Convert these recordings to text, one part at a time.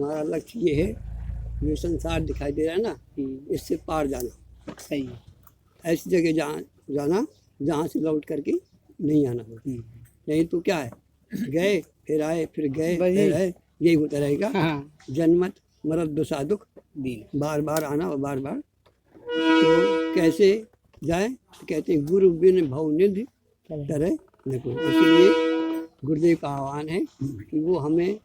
हमारा लक्ष्य ये है, ये संसार दिखाई दे रहा है ना, इससे पार जाना। सही है। ऐसी जगह जाना जहाँ से लौट करके नहीं आना। नहीं तो क्या है, गए फिर आए, फिर गए फिर आए, यही होता रहेगा। हाँ। जन्मत मरद दुसा दुख, बार बार आना और बार बार। तो कैसे जाए, तो कहते हैं गुरु बिन भव निधि तरह न कोई। इसलिए गुरुदेव का आह्वान है कि वो हमें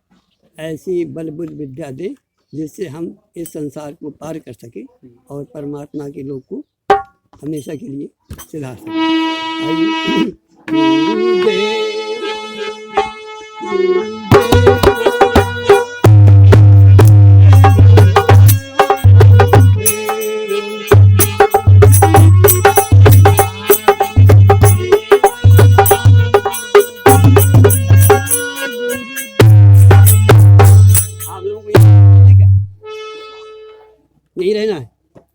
ऐसी बल बुद्धि विद्या दे जिससे हम इस संसार को पार कर सके और परमात्मा के लोग को हमेशा के लिए सिधा सके। आइए। नहीं रहना है?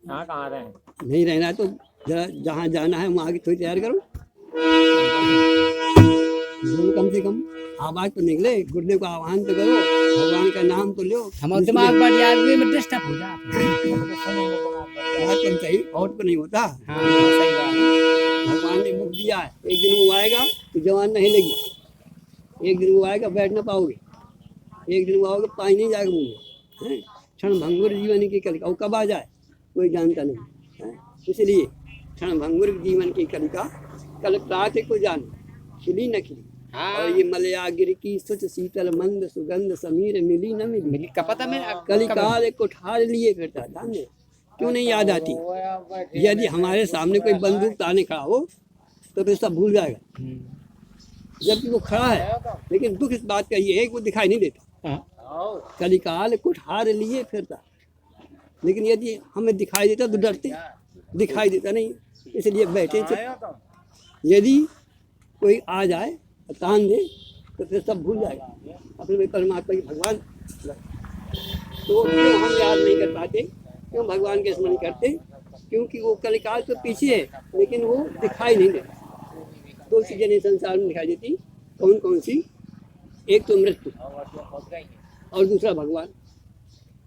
हाँ, कहाँ रहे? नहीं रहना है तो जरा जहाँ जाना है वहाँ की थोड़ी तैयार करो। कम से कम आवाज तो निकले, गुरुदेव का आह्वान तो करो, भगवान का नाम तो लो। हम दिमाग बढ़ जाए में डिस्टर्ब हो जाए। बात सही और तो नहीं होता। हाँ, सही बात है। भगवान ने मुख दिया है, एक दिन वो आएगा तो जवान नहीं लगी, एक दिन वो आएगा बैठ ना पाओगे, एक दिन वो आओगे पानी नहीं जाएगा मुँह में। क्षण भंगुर जीवन की कलिका, वो कब आ जाए कोई जानता नहीं है। इसलिए क्षण भंगुर जीवन की कलिका कल प्रातः को जान खिली न खिली। और ये मलयागिर की सुच शीतल मंद सुगंध समीर मिली न मिली। कपता में कलिकाल एक कुठार लिए फिरता था। क्यों नहीं याद आती? यदि हमारे सामने कोई बंदूक ताने खड़ा हो तो फिर सब भूल जाएगा, जबकि वो खड़ा है। लेकिन दुख इस बात का ये है कि वो दिखाई नहीं देता। कलिकाल कुठार लिए फिरता, लेकिन यदि हमें दिखाई देता तो डरते, दिखाई देता नहीं, इसलिए बैठे चुप। यदि कोई आ जाए और तान दे तो फिर सब भूल जाएगा अपने परमात्मा की भगवान। तो क्यों हम याद नहीं कर पाते, क्यों भगवान के स्मरण करते? क्योंकि वो कलिकाल तो पीछे है लेकिन वो दिखाई नहीं देता। दो चीजें संसार में दिखाई देती, कौन कौन सी? एक तो मृत्यु और दूसरा भगवान।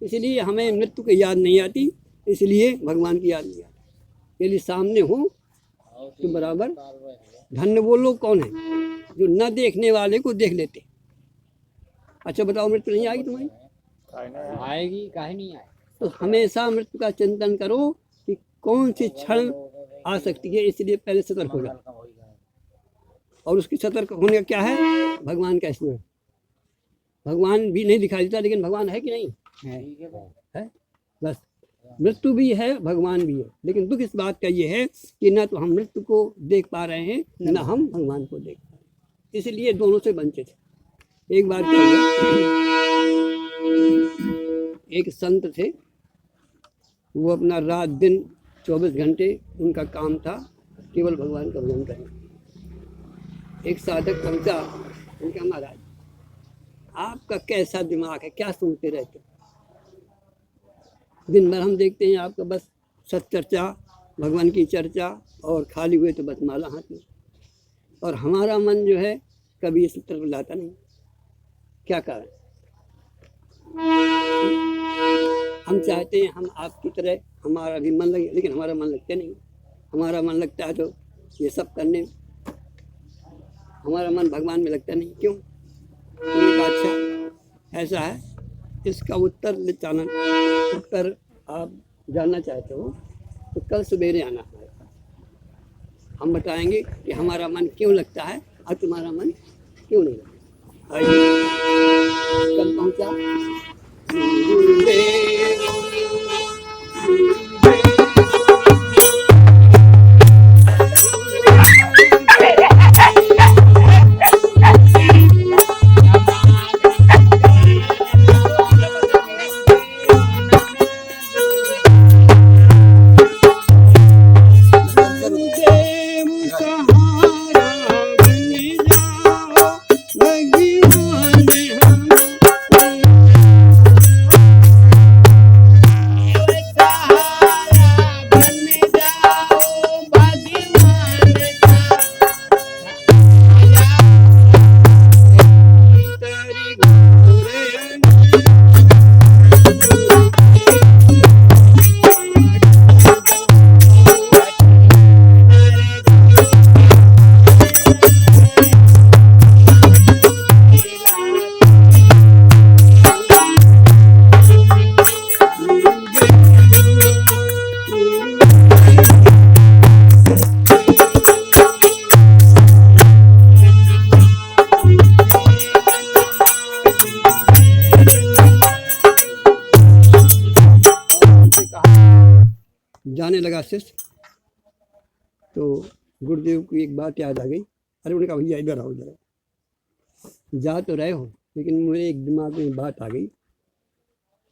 इसलिए हमें मृत्यु की याद नहीं आती, इसलिए भगवान की याद नहीं आती। यदि सामने हो तो बराबर धन्य वो लोग कौन है जो न देखने वाले को देख लेते। अच्छा बताओ, मृत्यु नहीं आएगी तुम्हारी? आएगी, काहे नहीं आए? तो हमेशा मृत्यु का चिंतन करो कि कौन सी क्षण आ सकती है, इसलिए पहले सतर्क हो जाओ। और उसकी सतर्क होने का क्या है? भगवान का स्मरण। भगवान भी नहीं दिखाई देता, लेकिन भगवान है कि नहीं है? बस मृत्यु भी है, भगवान भी है। लेकिन दुख इस बात का ये है कि ना तो हम मृत्यु को देख पा रहे हैं, ना हम भगवान को देख पा रहे हैं। इसलिए दोनों से वंचित है। एक बार क्या हुआ, एक संत थे, वो अपना रात दिन 24 घंटे उनका काम था केवल भगवान का भजन करना। एक साधक पहुंचा, उनका महाराज आपका कैसा दिमाग है, क्या सुनते रहते? दिन भर हम देखते हैं आपका बस सत्चर्चा, भगवान की चर्चा, और खाली हुए तो बस माला हाथ में, और हमारा मन जो है कभी इस तरफ लाता नहीं। क्या कारण? हम चाहते हैं हम आपकी तरह हमारा भी मन लगे, लेकिन हमारा मन लगता नहीं। हमारा मन लगता है तो ये सब करने में, हमारा मन भगवान में लगता नहीं। क्यों? उन्होंने कहा अच्छा ऐसा है, इसका उत्तर आप जानना चाहते हो तो कल सवेरे आना है, हम बताएंगे कि हमारा मन क्यों लगता है और तुम्हारा मन क्यों नहीं लगता। आइए, कल पहुंचा जाने लगा शिष्य तो गुरुदेव को एक बात याद आ गई। अरे उन्होंने कहा भैया इधर आओ जरा, जा तो रहे हो लेकिन मेरे एक दिमाग में बात आ गई,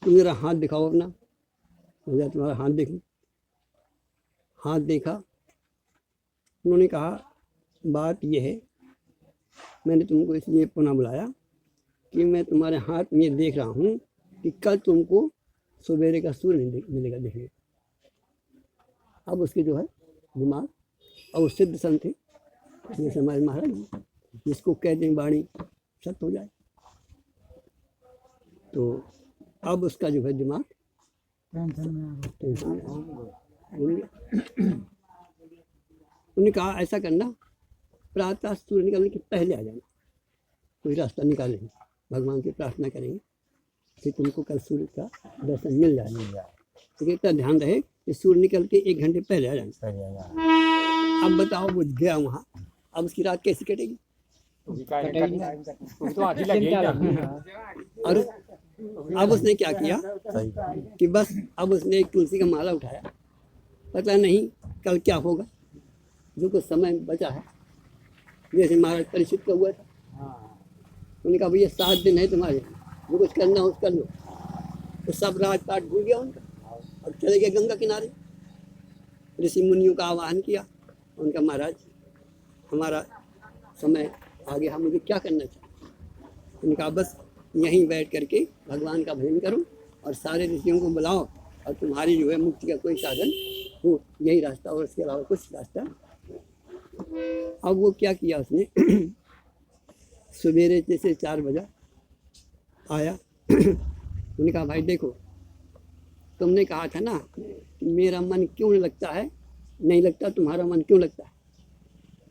तुम मेरा हाथ दिखाओ अपना। भैया तुम्हारा हाथ देखो। हाथ देखा। उन्होंने कहा बात यह है, मैंने तुमको इसलिए पुनः बुलाया कि मैं तुम्हारे हाथ में देख रहा हूँ कि कल तुमको सवेरे का सूर्य नहीं मिलेगा देखने। अब उसके जो है दिमाग, और सिद्ध संत थे जैसे हमारे महाराज जी, जिसको कहते हैं वाणी सत्य हो जाए, तो अब उसका जो है दिमाग टेंशन में आ गया। उन्होंने कहा ऐसा करना, प्रातः सूर्य निकलने के पहले आ जाना, कोई रास्ता निकालेंगे, भगवान से प्रार्थना करेंगे कि तुमको कल सूर्य का दर्शन मिल जाए। तो इतना ध्यान रहे कि सूर्य निकल के 1 घंटे पहले आ जाए। अब बताओ वो गया वहाँ, अब उसकी रात कैसी कटेगी? और अब उसने क्या किया कि बस अब उसने एक तुलसी का माला उठाया, पता नहीं कल क्या होगा, जो कुछ समय बचा है। जैसे महाराज परीक्षित का हुआ था, उन्होंने कहा भैया 7 दिन है तुम्हारे, जो कुछ करना हो कर लो। तो सब राजपाट भूल गया उनका और चले गए गंगा किनारे। ऋषि मुनियों का आह्वान किया, उनका महाराज हमारा समय आ गया, मुझे क्या करना चाहिए? उनका बस यहीं बैठ करके भगवान का भजन करो और सारे ऋषियों को बुलाओ और तुम्हारी जो है मुक्ति का कोई साधन हो, यही रास्ता, और इसके अलावा कुछ रास्ता। अब वो क्या किया उसने सवेरे जैसे 4 बजे आया। उन्होंने कहा भाई देखो, तुमने कहा था ना कि मेरा मन क्यों नहीं लगता है, नहीं लगता, तुम्हारा मन क्यों लगता है?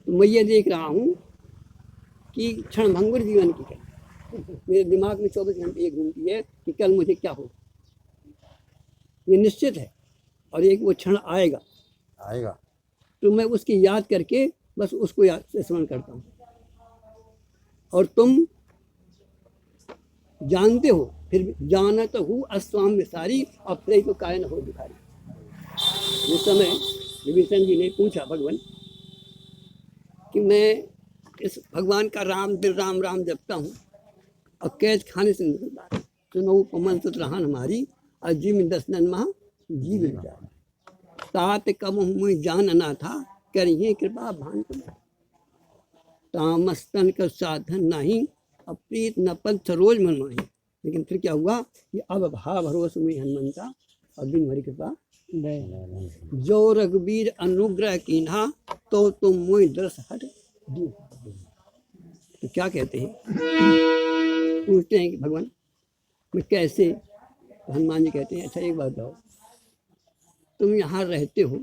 तो मैं ये देख रहा हूँ कि क्षणभंगुर जीवन की है, मेरे दिमाग में 24 घंटे ये घूमती है कि कल मुझे क्या हो, ये निश्चित है, और एक वो क्षण आएगा तो मैं उसकी याद करके बस उसको याद स्मरण करता हूँ। और तुम जानते हो, फिर भी जानत हूँ अस्वाम विसारी, और फिर तो काय न हो भिखारी। उस समय विभीषण जी ने पूछा भगवान कि मैं इस भगवान का राम दिल राम राम जपता हूँ और कैद खाने से निकल रहा, सुनो पमन सुत रहान हमारी, और जी में 10 नन महा जी मिल जाए, तात कम मुझ जान ना था, करिए कृपा भान तामस्तन का साधन नहीं, अप्रीत न पंथ रोज मन माही। लेकिन फिर क्या हुआ कि अब भा भरोस में हनुमंता, और बिन हरि कृपा जो रघुवीर अनुग्रह कीन्हा, तो तुम मोहि दर्श हट दी। तो क्या कहते हैं, पूछते हैं कि भगवान मैं कैसे? तो हनुमान जी कहते हैं अच्छा एक बात बताओ, तुम यहाँ रहते हो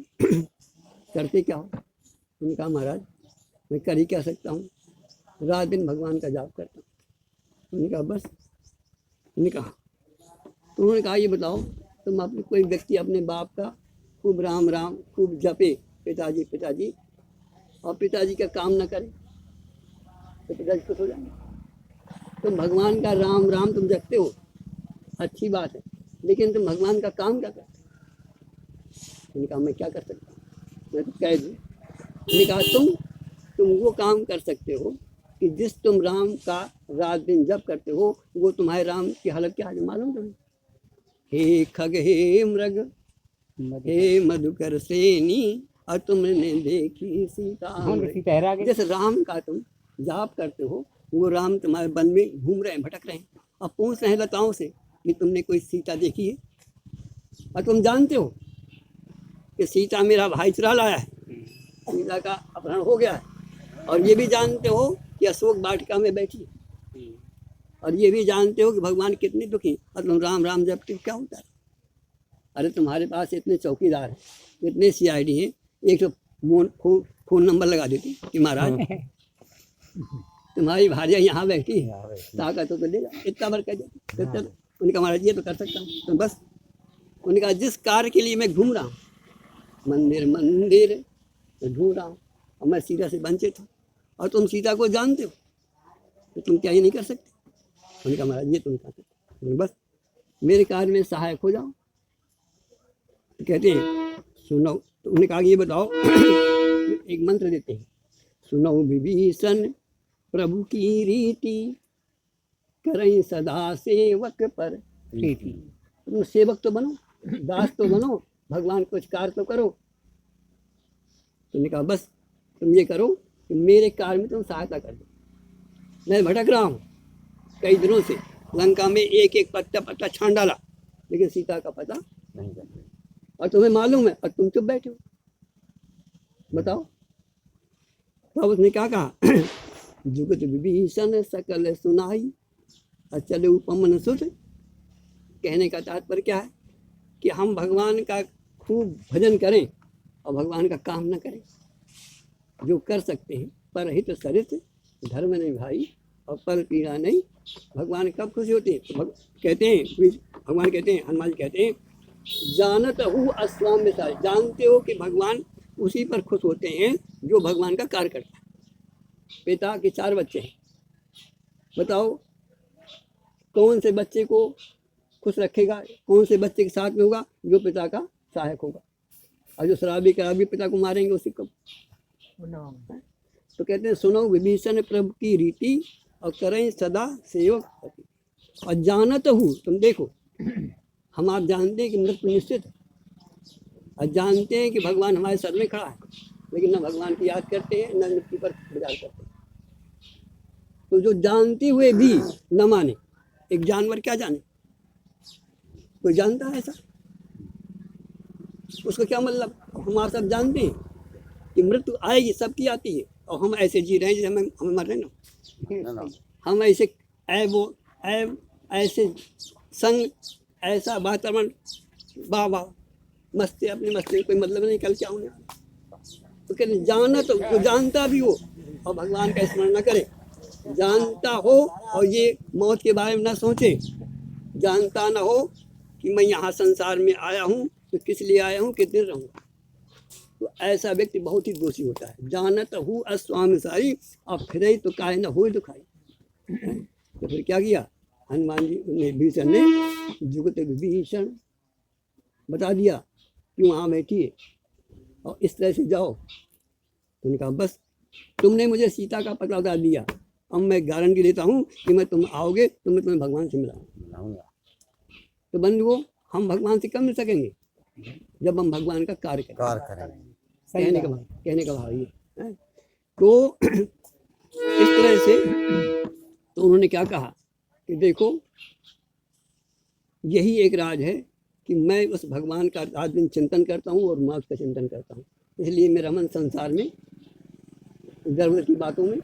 करते क्या हो? उन्होंने कहा महाराज मैं कर ही क्या सकता हूँ, रात दिन भगवान का जाप करता हूँ। उन्होंने कहा बस? उन्होंने कहा, तो उन्होंने कहा ये बताओ, तुम अपने कोई व्यक्ति अपने बाप का खूब राम राम खूब जपे, पिताजी पिताजी, और पिताजी का काम न करे तो पिताजी खुश हो जाएंगे। तुम भगवान का राम राम तुम जपते हो, अच्छी बात है, लेकिन तुम भगवान का काम क्या करते? उन्होंने कहा मैं क्या कर सकता हूँ, मैं तो कह दूँ। उन्होंने कहा तुम वो काम कर सकते हो कि जिस तुम राम का रात दिन जप करते हो, वो तुम्हारे राम की हालत क्या है मालूम तुम्हें? हे खग हे मृग हे मधुकर सेनी, और तुमने देखी सीता। जैसे राम का तुम जाप करते हो, वो राम तुम्हारे वन में घूम रहे हैं, भटक रहे हैं, और पूछ रहे हैं लताओं से कि तुमने कोई सीता देखी है? और तुम जानते हो कि सीता मेरा भाई चुरा लाया है, सीता का अपहरण हो गया है, और ये भी जानते हो कि अशोक वाटिका में बैठी है, और ये भी जानते हो कि भगवान कितने दुखी, और तुम राम राम जपते हो, क्या होता है? अरे तुम्हारे पास इतने चौकीदार हैं, इतने CID हैं, एक तो फोन नंबर लगा देती कि महाराज तुम्हारी भार्या यहाँ बैठी है, ताकत तो ले जाओ, इतना बार कह देती। उनका महाराज ये तो कर सकता हूँ, तो बस उनका जिस कार्य के लिए मैं घूम रहा हूँ, मंदिर मंदिर ढूंढ रहा हूँ, और मैं सीता से वंचित हूँ, और तुम सीता को जानते हो, तो तुम क्या ये नहीं कर सकते? उनका महाराज ये तुम कर सकते, बस मेरे कार्य में सहायक हो जाओ। तो कहते हैं सुनो। तो उन्होंने कहा कि ये बताओ एक मंत्र देते हैं, सुनो विभीषण प्रभु की रीति, करें सदा सेवक पर प्रीति। तुम सेवक तो बनो, दास तो बनो, भगवान कुछ कार्य तो करो। तुमने कहा बस तुम ये करो कि मेरे कार्य में तुम सहायता कर दो। मैं भटक रहा हूँ कई दिनों से, लंका में एक एक पत्ता पत्ता छान डाला, लेकिन सीता का पता नहीं चला, और तुम्हें मालूम है और तुम चुप बैठे हो। बताओ। तो उसने क्या कहा, जुगत विभीषण सकल सुनाई, अचल उपमन सुत। कहने का तात्पर्य क्या है कि हम भगवान का खूब भजन करें और भगवान का काम न करें, जो कर सकते हैं। परहित सरित धर्म नहीं भाई, और पर पीड़ा नहीं। भगवान कब खुशी होती है? तो कहते हैं, भगवान कहते हैं, हनुमान जी कहते हैं, जानत हूँ अस्वाम में सारे, जानते हो कि भगवान उसी पर खुश होते हैं जो भगवान का कार्य करता है। पिता के 4 बच्चे हैं, बताओ कौन से बच्चे को खुश रखेगा, कौन से बच्चे के साथ में होगा? जो पिता का सहायक होगा। और जो शराबी कराबी पिता को मारेंगे उसी को। तो कहते हैं सुनो विभीषण प्रभु की रीति, और करें सदा सेवक। और जानत हूँ, तुम देखो हम आप जानते हैं कि मृत्यु निश्चित है, और जानते हैं कि भगवान हमारे सर में खड़ा है, लेकिन न भगवान की याद करते हैं न मृत्यु पर विचार करते हैं। तो जो जानते हुए भी न माने, एक जानवर क्या जाने? कोई जानता है ऐसा? उसको क्या मतलब? हम सब जानते हैं कि मृत्यु आएगी, सबकी आती है, और हम ऐसे जी रहे हैं जैसे हमें मर रहे ना। हम ऐसे ऐसे संग, ऐसा वातावरण, वाह वाह मस्ती, अपने मस्ती में कोई मतलब नहीं, कल क्या होने वाला। तो कहते जाना, तो जानता भी हो और भगवान का स्मरण न करे, जानता हो और ये मौत के बारे में ना सोचे, जानता ना हो कि मैं यहाँ संसार में आया हूँ तो किस लिए आया हूँ, कितने रहूँगा। तो ऐसा व्यक्ति बहुत ही दोषी होता है। जानत हूँ अस्वामी सारी, और फिर तो काहे न हो दुखाई। तो फिर क्या किया हनुमान जी ने, विभीषण ने, जुगत विभीषण बता दिया कि वहाँ बैठिए और इस तरह से जाओ। तो उन्होंने कहा बस तुमने मुझे सीता का पता बता दिया, अब मैं गारंटी देता हूँ कि मैं तुम आओगे तो मैं तुम्हें भगवान से मिलाऊंगा। तो बंधुओं, हम भगवान से कब मिल सकेंगे? जब हम भगवान का कार्य करेंगे। कहने का भाव ये है। तो इस तरह से तो उन्होंने क्या कहा कि देखो यही एक राज है कि मैं उस भगवान का रात दिन चिंतन करता हूँ और मौत का चिंतन करता हूँ। इसलिए मेरा मन संसार में इधर उधर की बातों में,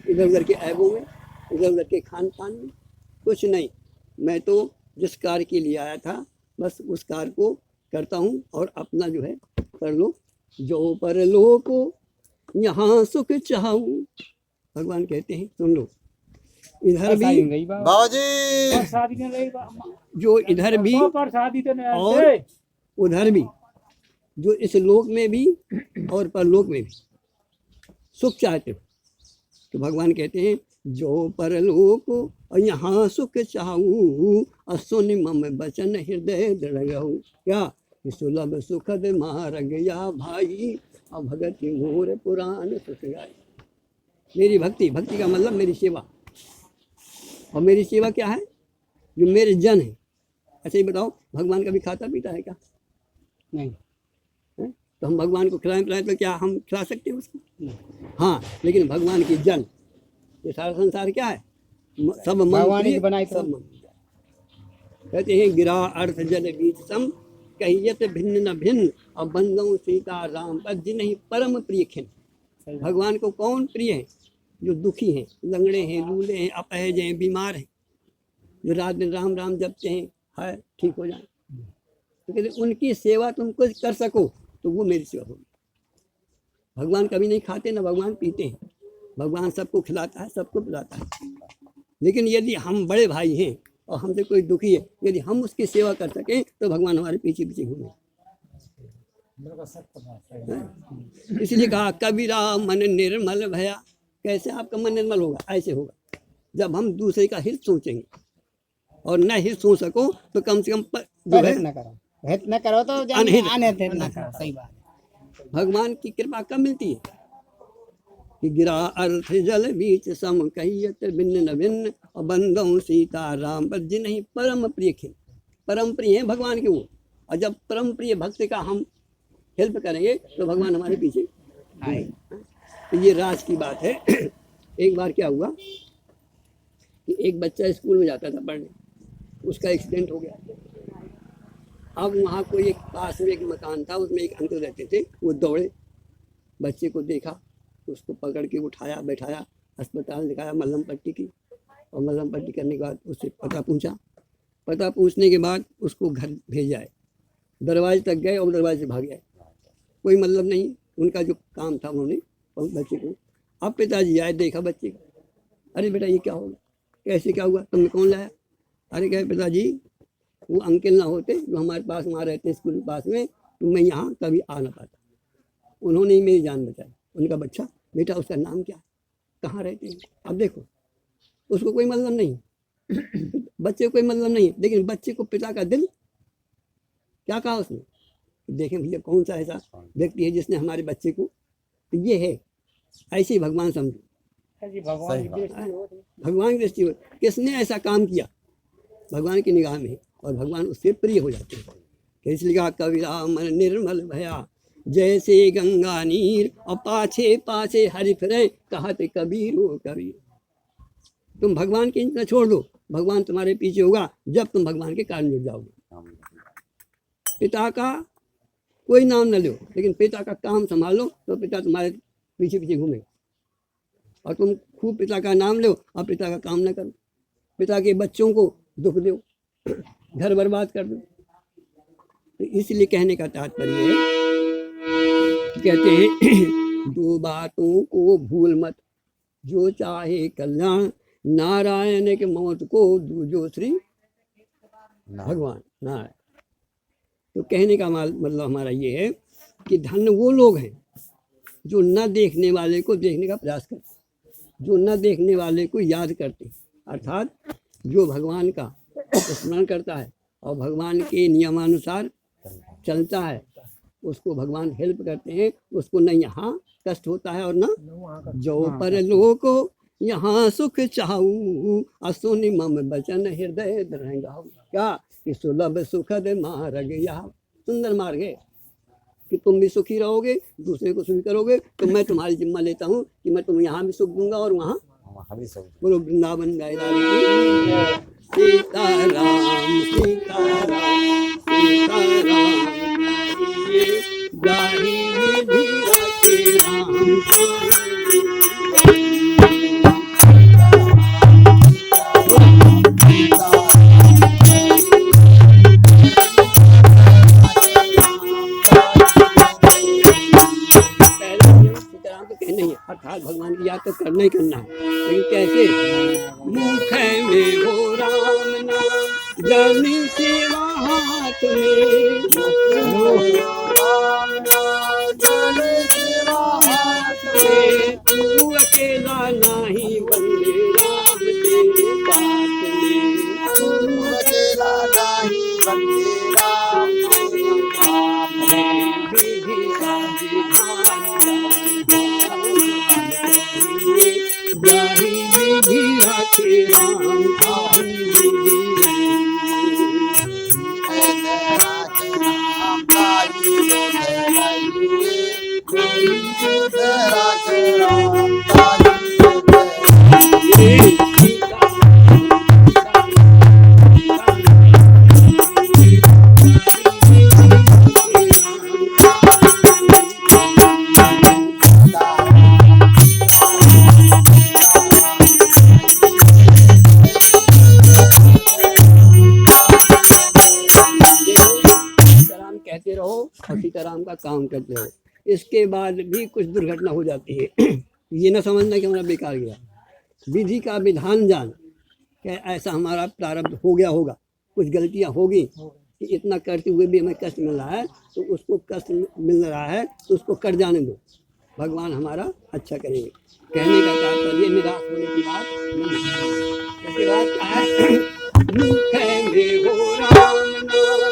इधर उधर के ऐबों में, इधर उधर के खान पान में कुछ नहीं। मैं तो जिस कार्य के लिए आया था बस उस कार्य को करता हूँ और अपना जो है कर लो, जो पर लो को यहाँ सुख चाहूँ। भगवान कहते हैं सुन लो, इधर भी जो इधर भी और उधर भी, जो इस लोक में भी और परलोक में भी सुख चाहते हो। तो भगवान कहते हैं जो परलोक और यहाँ सुख चाहूँ, और सुन मम बचन हृदय दृढ़ रहूँ। क्या सुलभ सुखद मार्ग या भाई, और भगत मोर पुराण सुख गाई। मेरी भक्ति, भक्ति का मतलब मेरी सेवा, और मेरी सेवा क्या है? जो मेरे जन है। अच्छा ये बताओ, भगवान कभी खाता पीता है क्या? नहीं है? तो हम भगवान को खिलाएं पिलाएं तो क्या हम खिला सकते हैं उसको? हाँ, लेकिन भगवान की जन, ये सारा संसार क्या है? सब भगवान की बनाई। सब कहते हैं गिरा अर्थ जल बीज सम, कहियत भिन्न न भिन्न, और बंदों सीता राम पर जिन्हीं परम प्रिय खिन। भगवान को कौन प्रिय है? जो दुखी हैं, लंगड़े हैं, लूले हैं, अपहज हैं, बीमार हैं, जो रात दिन राम राम जपते हैं, है ठीक हो जाए। तो कहते उनकी सेवा तुम कुछ कर सको तो वो मेरी सेवा होगी। भगवान कभी नहीं खाते ना भगवान पीते हैं, भगवान सबको खिलाता है, सबको पिलाता है। लेकिन यदि हम बड़े भाई हैं और हमसे कोई दुखी है, यदि हम उसकी सेवा कर सकें तो भगवान हमारे पीछे पीछे घूमे। इसलिए कहा कबीरा मन निर्मल भया। कैसे आपका मन निर्मल होगा? ऐसे होगा जब हम दूसरे का हित सोचेंगे, और न हित सोच सको तो कम से कम जो है भेद न करो तो अनहित। आने थे न करो, सही बात है। भगवान की कृपा कब मिलती है कि गिरा अर्थ जल बीच सम कहियत भिन्न न भिन्न और बंदों सीता राम पर जिन्हीं परम प्रिय खिल। परम प्रिय है भगवान के वो, और जब परम प्रिय भक्त का हम हेल्प करेंगे तो भगवान हमारे पीछे आए। तो ये राज की बात है। एक बार क्या हुआ कि एक बच्चा स्कूल में जाता था पढ़ने, उसका एक्सीडेंट हो गया। अब वहाँ कोई एक पास में एक मकान था, उसमें एक अंकल रहते थे, वो दौड़े, बच्चे को देखा, उसको पकड़ के उठाया, बैठाया, अस्पताल दिखाया, मलहम पट्टी की, और मलहम पट्टी करने के बाद उससे पता पूछा। पता पूछने के बाद उसको घर भेजा है। दरवाजे तक गए और दरवाजे से भाग गए, कोई मतलब नहीं, उनका जो काम था उन्होंने बच्चे को। अब पिताजी आए, देखा बच्चे को, अरे बेटा ये क्या हो गया, कैसे क्या हुआ, तुमने कौन लाया? अरे कहे पिताजी वो अंकल ना होते जो हमारे पास वहाँ रहते स्कूल के पास में, तो मैं यहाँ कभी आ ना पाता, उन्होंने ही मेरी जान बचाई। उनका बच्चा, बेटा उसका नाम क्या है, कहाँ रहते हैं? अब देखो उसको कोई मतलब नहीं, बच्चे को कोई मतलब नहीं, लेकिन बच्चे को पिता का दिल क्या कहा उसने, देखें भैया कौन सा ऐसा व्यक्ति है जिसने हमारे बच्चे को, तो ये है। ऐसे ही भगवान समझो, भगवान की दृष्टि में किसने ऐसा काम किया, भगवान की निगाह में, और भगवान उससे प्रिय हो जाते हैं। इसलिए कहा कबीरा मन निर्मल भया जैसे गंगा नीर, और पाछे पाछे हरि फिरे कहते कबीर हो कबीर। तुम भगवान की चिंता छोड़ दो, भगवान तुम्हारे पीछे होगा जब तुम भगवान के कारण जुड़ जाओगे। पिता का कोई नाम न लो, लेकिन पिता का काम संभाल लो तो पिता तुम्हारे पीछे पीछे घूमेगा। और तुम खूब पिता का नाम लो और पिता का काम न करो, पिता के बच्चों को दुख दो, घर बर्बाद कर दो। तो इसलिए कहने का तात्पर्य है, कहते हैं दो बातों को भूल मत, जो चाहे कल्याण, नारायण के मौत को दूजो श्री भगवान नारायण। तो कहने का मतलब हमारा ये है कि धन्य वो लोग हैं जो न देखने वाले को देखने का प्रयास करते, जो न देखने वाले को याद करते, अर्थात जो भगवान का स्मरण करता है और भगवान के नियमानुसार चलता है, उसको भगवान हेल्प करते हैं। उसको न यहाँ कष्ट होता है और न जो पर लोको यहाँ सुख चाहू, असुनि मम बचन हृदय दृढ़। क्या कि सुलभ सुखद मार्ग, यह सुंदर मार्ग है कि तुम भी सुखी रहोगे, दूसरे को सुखी करोगे। तो मैं तुम्हारी जिम्मा लेता हूँ कि मैं तुम्हें यहाँ भी सुख दूंगा और वहाँ बोलो वृंदावन गाय सीताराम सीताराम सीताराम गाही विधि रखे राम। अर्थात भगवान की याद तो करना ही करना है, लेकिन कैसे? मुख में हो राम नाम जन सेवा हाथ में, तू अकेला नहीं वंदे राम तेरे पास में, तू अकेला नहीं वंदे राम तेरे पास में, विधि का गाही विधि रखे राम गाही विधि कहते रहो और सीताराम का काम करते रहो। इसके बाद भी कुछ दुर्घटना हो जाती है, ये ना समझना कि हमारा बेकार गया। विधि का विधान जान, क्या ऐसा हमारा प्रारब्ध हो गया होगा, कुछ गलतियां होगी कि इतना करते हुए भी हमें कष्ट मिल रहा है, तो उसको कष्ट मिल रहा है तो उसको कर जाने दो, भगवान हमारा अच्छा करेंगे। कहने का तात्पर्य निराश होने की बात नहीं। इसके बाद क्या है? मुख में हो राम नाम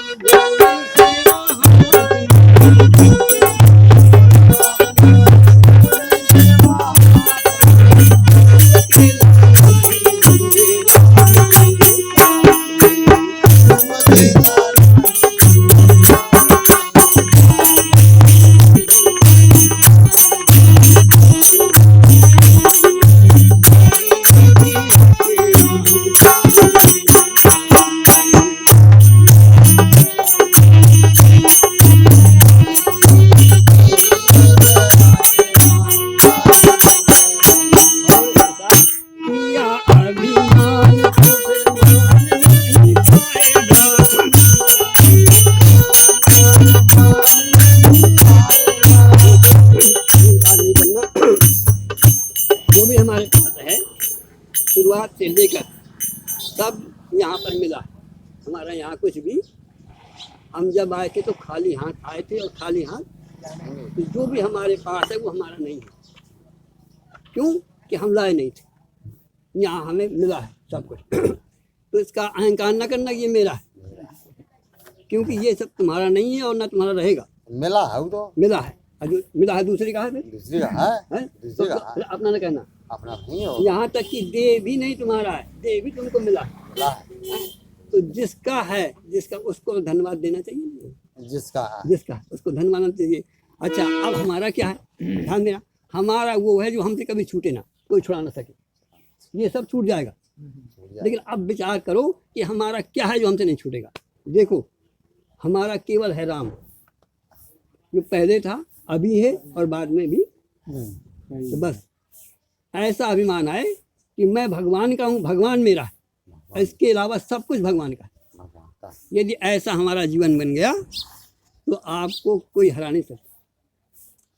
किया अभिमान तो फिर मान नहीं पाएगा। अहंकार नहीं करना। जो भी हमारे पास है शुरुआत से लेकर सब यहाँ पर मिला। हमारा यहाँ कुछ भी, हम जब आए थे तो खाली हाथ आए थे और खाली हाथ, तो जो भी हमारे पास है वो हमारा नहीं है। क्यों कि हम लाए नहीं थे, यहाँ हमें मिला है सब कुछ। तो इसका अहंकार न करना कि ये मेरा है, क्योंकि ये सब तुम्हारा नहीं है और ना तुम्हारा रहेगा। मिला है वो तो मिला है, और जो मिला है दूसरी का है फिर, दूसरी का है, है? दूसरी तो का है, अपना न कहना। अपना नहीं हो। यहाँ तक कि देह भी नहीं तुम्हारा है, देह भी तुमको मिला है। मिला है, तो जिसका है, जिसका, उसको धन्यवाद देना चाहिए। जिसका है, जिसका उसको धन्यवाद देना चाहिए। अच्छा, अब हमारा क्या है, ध्यान देना। हमारा वो है जो हमसे कभी छूटे ना, कोई छुड़ा ना सके। ये सब छूट जाएगा, लेकिन अब विचार करो कि हमारा क्या है जो हमसे नहीं छूटेगा। देखो, हमारा केवल है राम, जो पहले था, अभी है और बाद में भी। तो बस ऐसा अभिमान आए कि मैं भगवान का हूँ, भगवान मेरा है, इसके अलावा सब कुछ भगवान का है। भगवान का। यदि ऐसा हमारा जीवन बन गया तो आपको कोई हरा नहीं सकता।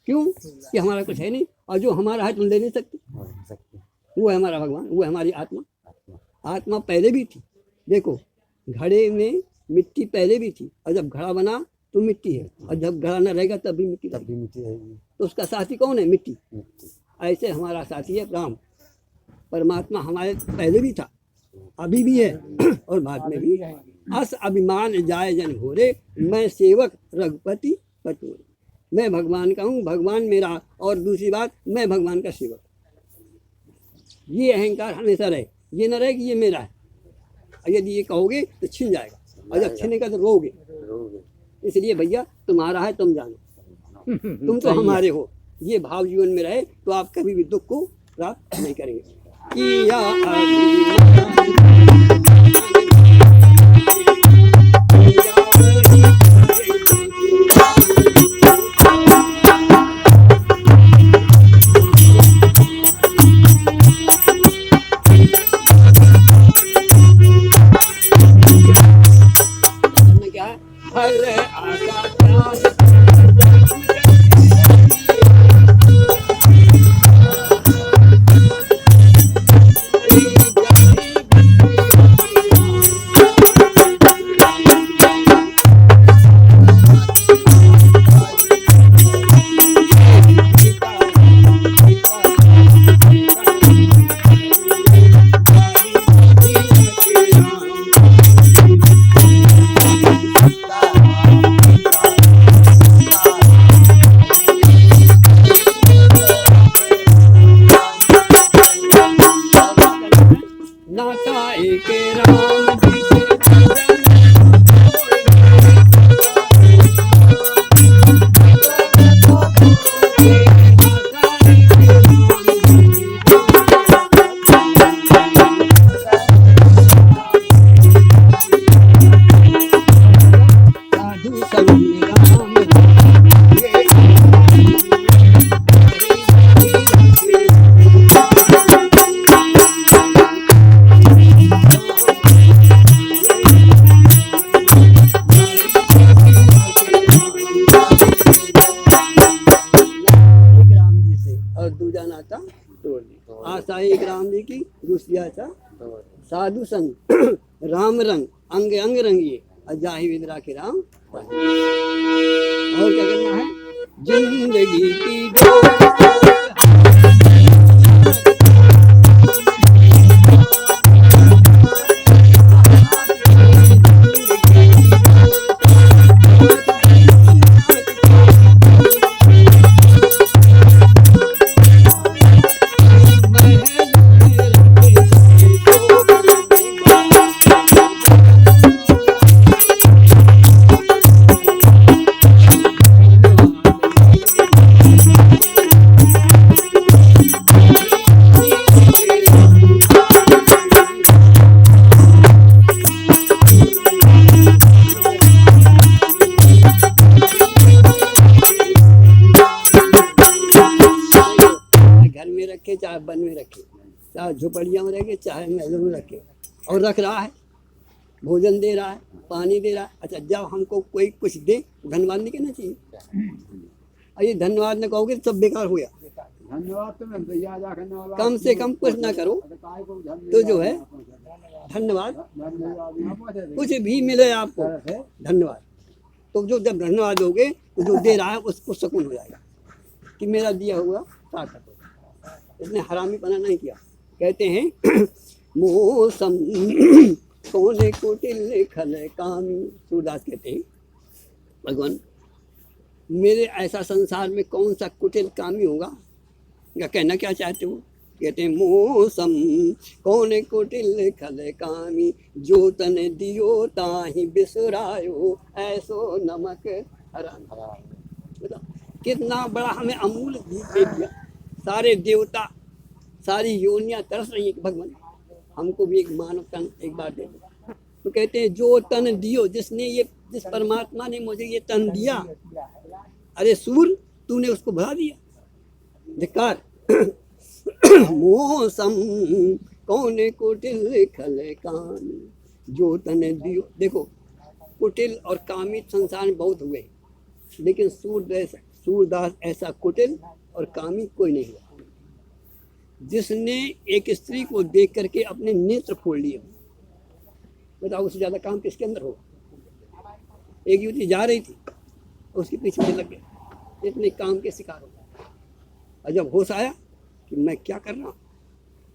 क्यों कि हमारा कुछ है नहीं, और जो हमारा है तुम ले नहीं सकते। हो नहीं सकती। वो है हमारा भगवान, वो है हमारी आत्मा। आत्मा। आत्मा पहले भी थी। देखो, घड़े में मिट्टी पहले भी थी, और जब घड़ा बना तो मिट्टी है, और जब घड़ा न रहेगा तब भी मिट्टी तब रहेगी। भी मिट्टी रहेगी। तो उसका साथी कौन है? मिट्टी। मिट्टी। ऐसे हमारा साथी है राम। परमात्मा हमारे पहले भी था, अभी भी है और बाद में भी। अस अभिमान जाय जन घोरे, मैं सेवक रघुपति पतोरे। मैं भगवान का हूँ, भगवान मेरा, और दूसरी बात, मैं भगवान का सेवक। ये अहंकार हमेशा रहे, ये न रहे कि ये मेरा है। और यदि ये कहोगे तो छिन जाएगा, और जब छिनेगा तो रोगे। रोगे। इसलिए भैया, तुम्हारा है तुम जानो, तुम तो हमारे हो। ये भाव जीवन में रहे तो आप कभी भी दुख को प्राप्त नहीं करेंगे। किया क्या है? हर आशा त्याग नाता एक राम जी से साधु संग राम और दूजा नाता तोड़ दी। आशा एक राम जी की, दूसरी आशा साधु संग राम रंग अंग अंग रंगिए, अजाहि विदरा के राम। और क्या करना है? जिंदगी की वन में रखे, चाहे झोपड़ियाँ में रखे, चाहे महलों में रखे, और रख रहा है, भोजन दे रहा है, पानी दे रहा है। अच्छा, जब हमको कोई कुछ दे, धन्यवाद नहीं कहना चाहिए? और ये धन्यवाद न कहोगे तो सब बेकार हो गया। कम से कम कुछ ना करो तो जो है धन्यवाद, कुछ भी मिले आपको धन्यवाद, तो जो जब धन्यवाद दोगे तो जो दे रहा है उसको सुकून हो जाएगा कि मेरा दिया हुआ सार्थक हो। इसने हरामीपना नहीं किया। कहते हैं मौसम कोने कुटिल खल कामी, सूरदास कहते हैं भगवान मेरे ऐसा संसार में कौन सा कुटिल कामी होगा। क्या कहना क्या चाहते हो? कहते हैं मौसम कोने कुटिल खल कामी, जो तन दियो ताहि बिसरायो, ऐसो नमक हरामी। बताओ कितना बड़ा हमें अमूल्य जीत दे दिया। सारे देवता, सारी योनियां तरस रही है कि भगवान हमको भी एक मानव तन एक बार दे दो। तो कहते हैं जो तन दियो, जिसने ये, जिस परमात्मा ने मुझे ये तन दिया, अरे सूर तूने उसको भुला दिया, धिक्कार। मौसम कौने कुटिल खल कामी, जो तन दियो। देखो कुटिल और कामी संसार में बहुत हुए, लेकिन सूरदास ऐसा कुटिल और कामी कोई नहीं हुआ जिसने एक स्त्री को देख करके अपने नेत्र फोड़ लिए। बताओ उससे ज्यादा काम किसके अंदर होगा? एक युवती जा रही थी, उसके पीछे लग गए, इतने काम के शिकार हो गए। और जब होश आया कि मैं क्या कर रहा हूँ,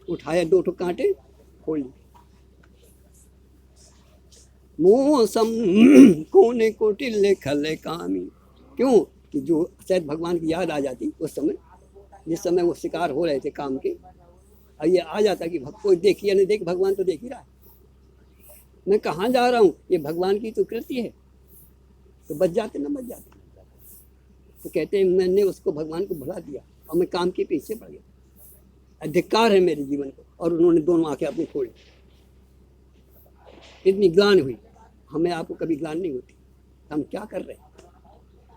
उठाया 2 ठो कांटे फोड़ लिए। मौसम कोने कुटिल खल कामी, क्यों? कि जो शायद भगवान की याद आ जाती उस समय, जिस समय वो शिकार हो रहे थे काम के, और ये आ जाता कि कोई देख या नहीं देख, भगवान तो देख ही रहा है, मैं कहाँ जा रहा हूँ, ये भगवान की तो कृति है, तो बच जाते ना बच जाते। तो कहते हैं मैंने उसको भगवान को भुला दिया और मैं काम के पीछे पड़ गया, धिक्कार है मेरे जीवन को। और उन्होंने दोनों आंखें अपनी खोली। इतनी ग्लानि हुई। हमें आपको कभी ग्लानि नहीं होती, हम क्या कर रहे हैं?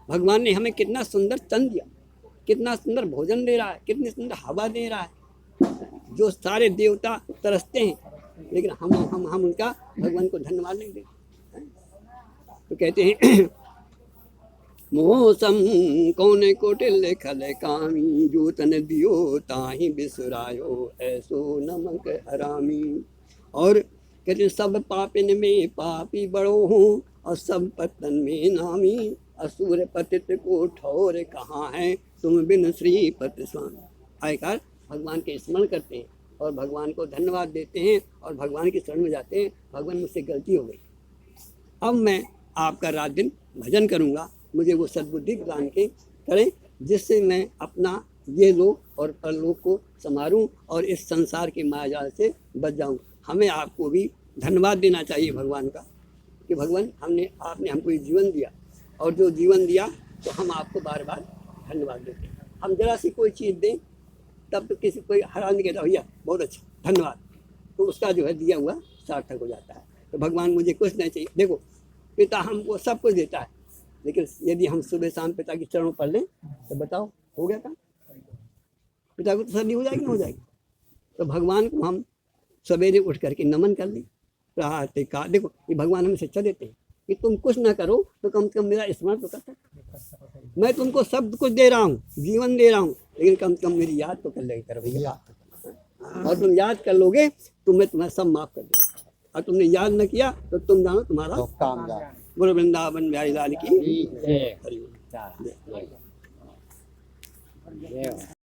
भगवान ने हमें कितना सुंदर तन दिया, कितना सुंदर भोजन दे रहा है, कितनी सुंदर हवा दे रहा है, जो सारे देवता तरसते हैं, लेकिन हम उनका भगवान को धन्यवाद नहीं देते। तो कहते हैं मौसम कोने कुटिल खल कामी, जो तन दियो ताहि बिसरायो, ऐसो नमक हरामी। और कहते हैं सब पापिन में पापी बड़ो हूँ, और सब पतन में नामी, असुर पतित को ठौर कहाँ है, तुम बिन श्रीपति स्वामी। आयकार भगवान के स्मरण करते हैं और भगवान को धन्यवाद देते हैं और भगवान की शरण में जाते हैं। भगवान मुझसे गलती हो गई, अब मैं आपका रात दिन भजन करूँगा, मुझे वो सद्बुद्धि प्रदान के करें जिससे मैं अपना ये लोक और परलोक को संवारूं और इस संसार के मायाजाल से बच जाऊं। हमें आपको भी धन्यवाद देना चाहिए भगवान का कि भगवान आपने हमको ये जीवन दिया, और जो जीवन दिया तो हम आपको बार बार धन्यवाद देते हैं। हम जरा सी कोई चीज़ दें तब तो किसी कोई हैरान नहीं कहता भैया बहुत अच्छा धन्यवाद, तो उसका जो है दिया हुआ सार्थक हो जाता है। तो भगवान मुझे कुछ नहीं चाहिए। देखो पिता हमको सब कुछ देता है, लेकिन यदि हम सुबह शाम पिता की चरणों पर लें तो बताओ हो गया काम? पिता को तसल्ली हो जाएगी ना हो जाएगी? तो भगवान को हम सवेरे उठ करके नमन कर लें, प्रातः काल। देखो ये भगवान हमें शिक्षा देते हैं कि तुम कुछ ना करो तो कम से कम मेरा स्मरण तो कर सकते। मैं तुमको सब कुछ दे रहा हूँ, जीवन दे रहा हूँ, लेकिन कम से कम मेरी याद तो कर लेगी करो भैया। और तुम याद कर लोगे तो मैं तुम्हें सब माफ कर दूँगा, और तुमने याद न किया तो तुम जानो तुम्हारा तो काम जा। बोलो वृंदावन बिहारी लाल की।